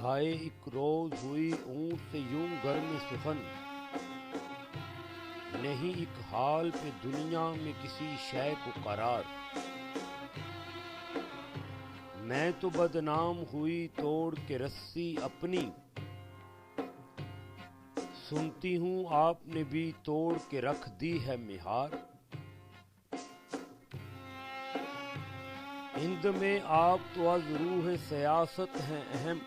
ہائے ایک روز ہوئی اونٹ سے یوں گرم سخن، نہیں ایک حال پہ دنیا میں کسی شے کو قرار۔ میں تو بدنام ہوئی توڑ کے رسی اپنی، سنتی ہوں آپ نے بھی توڑ کے رکھ دی ہے مہار۔ ہند میں آپ تو از روح سیاست ہیں اہم،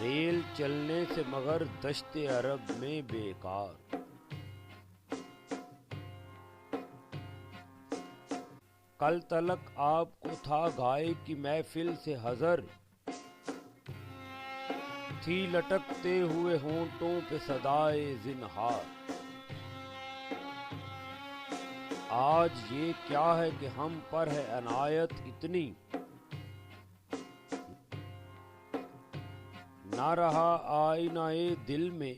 ریل چلنے سے مگر دشت عرب میں بیکار۔ کل تلک آپ کو تھا گائے کی محفل سے حذر، تھی لٹکتے ہوئے ہونٹوں پہ صدائے زنہار۔ آج یہ کیا ہے کہ ہم پر ہے عنایت اتنی، نہ رہا آئینہ دل میں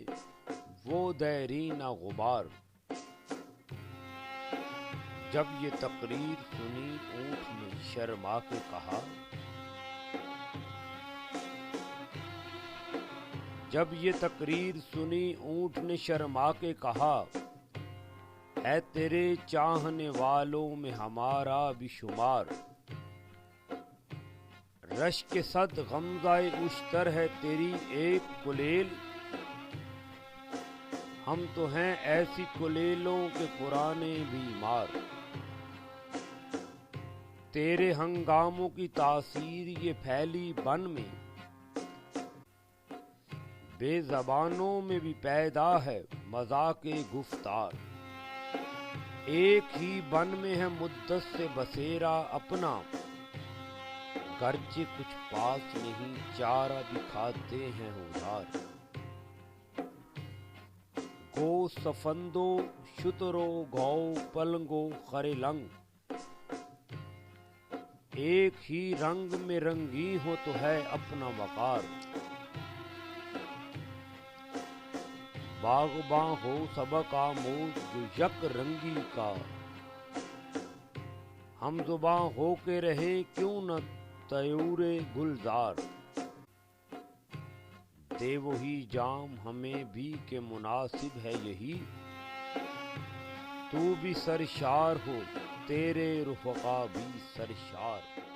وہ دیرینہ غبار۔ جب یہ تقریر سنی اونٹ نے شرما کے کہا، جب یہ تقریر سنی اونٹ نے شرما کے کہا، ہے تیرے چاہنے والوں میں ہمارا بھی شمار۔ رشک صد غمزہ اشتر ہے تیری ایک کلیل، ہم تو ہیں ایسی کلیلوں کے پرانے بیمار۔ تیرے ہنگاموں کی تاثیر یہ پھیلی بن میں، بے زبانوں میں بھی پیدا ہے مذاق گفتار۔ ایک ہی بن میں ہے مدت سے بسیرا اپنا، گرچہ کچھ پاس نہیں چارہ بھی کھاتے ہیں ہونہار۔ گو سفندو شترو گو پلنگو خر لنگ، ایک ہی رنگ میں رنگی ہو تو ہے اپنا وقار۔ باغباں ہو سبق آموز جو یک رنگی کا، ہم زباں ہو کے رہیں کیوں نہ طیور گلزار۔ دے وہی جام ہمیں بھی کہ مناسب ہے یہی، تو بھی سرشار ہو تیرے رفقا بھی سرشار۔